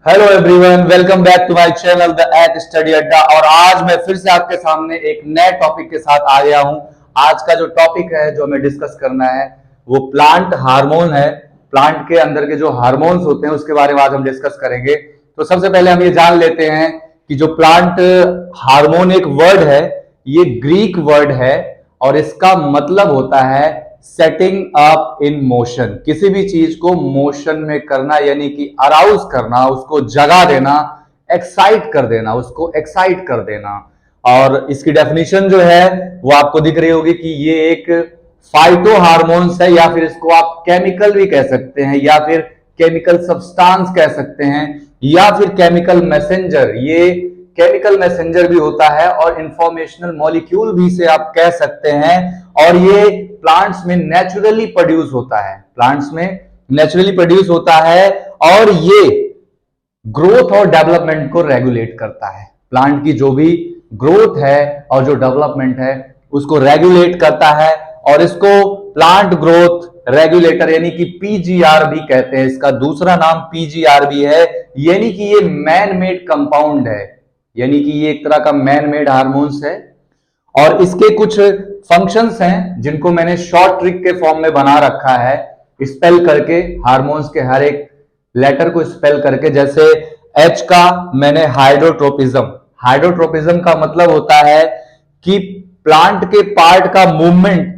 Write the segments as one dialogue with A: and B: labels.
A: Hello everyone, welcome back to my channel the at study Adda. और आज मैं फिर से आपके सामने एक नए टॉपिक के साथ आ गया हूं। आज का जो टॉपिक है जो हमें डिस्कस करना है वो प्लांट हार्मोन है। प्लांट के अंदर के जो हार्मोन्स होते हैं उसके बारे में आज हम डिस्कस करेंगे। तो सबसे पहले हम ये जान लेते हैं कि जो प्लांट हार्मोन एक वर्ड है, ये ग्रीक वर्ड है और इसका मतलब होता है सेटिंग अप इन मोशन। किसी भी चीज को मोशन में करना, यानी कि अराउज करना, उसको जगा देना, एक्साइट कर देना, उसको एक्साइट कर देना। और इसकी डेफिनेशन जो है वो आपको दिख रही होगी कि ये एक फाइटो हार्मोन्स है, या फिर इसको आप केमिकल भी कह सकते हैं, या फिर केमिकल सब्सटेंस कह सकते हैं, या फिर केमिकल मैसेंजर। ये केमिकल मैसेंजर भी होता है और इंफॉर्मेशनल मॉलिक्यूल भी से आप कह सकते हैं। और ये प्लांट्स में नेचुरली प्रोड्यूस होता है, प्लांट्स में नेचुरली प्रोड्यूस होता है और ये ग्रोथ और डेवलपमेंट को रेगुलेट करता है। प्लांट की जो भी ग्रोथ है और जो डेवलपमेंट है उसको रेगुलेट करता है। और इसको प्लांट ग्रोथ रेगुलेटर यानी कि पीजीआर भी कहते हैं। इसका दूसरा नाम पीजीआर भी है, यानी कि ये मैन मेड कंपाउंड है, यानी कि ये एक तरह का मैन मेड हार्मोन्स है। और इसके कुछ फंक्शंस हैं जिनको मैंने शॉर्ट ट्रिक के फॉर्म में बना रखा है, स्पेल करके, हार्मोन्स के हर एक लेटर को स्पेल करके। जैसे एच का मैंने हाइड्रोट्रोपिज्म। हाइड्रोट्रोपिज्म का मतलब होता है कि प्लांट के पार्ट का मूवमेंट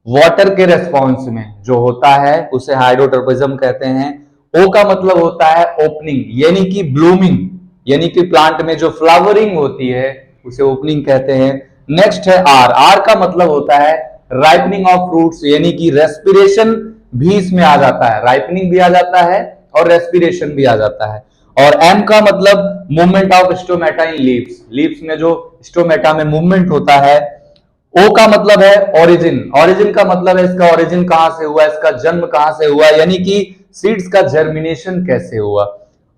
A: वाटर के रेस्पॉन्स में जो होता है उसे हाइड्रोट्रोपिज्म कहते हैं। ओ का मतलब होता है ओपनिंग, यानी कि ब्लूमिंग, यानी कि प्लांट में जो फ्लावरिंग होती है उसे ओपनिंग कहते हैं। नेक्स्ट है आर। आर का मतलब होता है राइपनिंग ऑफ फ्रूट्स, यानी कि रेस्पिरेशन भी इसमें आ जाता है, राइपनिंग भी आ जाता है और रेस्पिरेशन भी आ जाता है। और एम का मतलब movement of stomata in leaves. Leaves में जो स्टोमेटा में मूवमेंट होता है। ओ का मतलब है ओरिजिन। ओरिजिन का मतलब है इसका ओरिजिन कहां से हुआ, इसका जन्म कहां से हुआ, यानी कि सीड्स का जर्मिनेशन कैसे हुआ।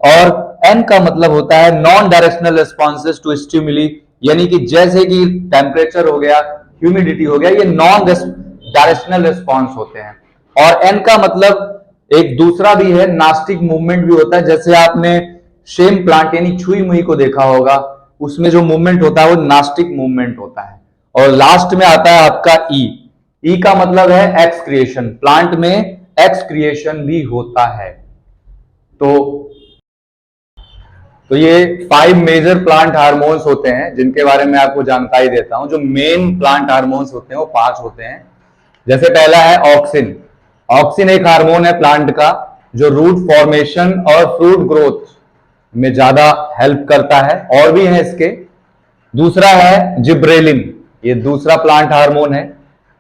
A: और एन का मतलब होता है non directional responses to stimuli, यानी कि जैसे कि टेम्परेचर हो गया, ह्यूमिडिटी हो गया, ये नॉन डायरेक्शनल रिस्पॉन्स होते हैं। और एन का मतलब एक दूसरा भी है, नास्टिक मूवमेंट भी होता है। जैसे आपने शेम प्लांट यानी छुई मुई को देखा होगा, उसमें जो मूवमेंट होता है वो नास्टिक मूवमेंट होता है। और लास्ट में आता है आपका ई। ई का मतलब है एक्सक्रिएशन। प्लांट में एक्सक्रिएशन भी होता है। तो ये 5 मेजर प्लांट हार्मोन्स होते हैं जिनके बारे में आपको जानकारी देता हूं। जो मेन प्लांट हार्मोन्स होते हैं वो 5 होते हैं। जैसे पहला है ऑक्सिन। ऑक्सिन एक हार्मोन है प्लांट का जो रूट फॉर्मेशन और फ्रूट ग्रोथ में ज्यादा हेल्प करता है, और भी है इसके। दूसरा है जिब्रेलिन, ये दूसरा प्लांट हार्मोन है,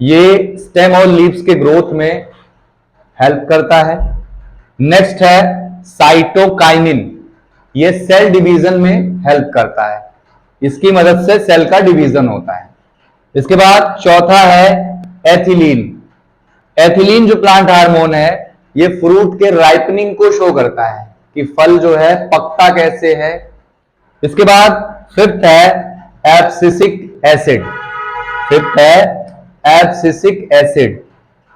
A: ये स्टेम और लीव्स के ग्रोथ में हेल्प करता है। नेक्स्ट है साइटोकाइनिन, ये सेल डिवीजन में हेल्प करता है, इसकी मदद से सेल का डिवीजन होता है। इसके बाद चौथा है एथिलीन। एथिलीन जो प्लांट हार्मोन है ये फ्रूट के राइपनिंग को शो करता है कि फल जो है पकता कैसे है। इसके बाद फिफ्थ है एब्सिसिक एसिड। फिफ्थ है एब्सिसिक एसिड,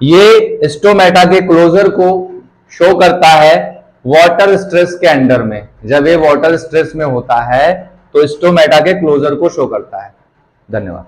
A: ये स्टोमेटा के क्लोजर को शो करता है वाटर स्ट्रेस के अंडर में। जब ये वाटर स्ट्रेस में होता है तो स्टोमेटा के क्लोजर को शो करता है। धन्यवाद।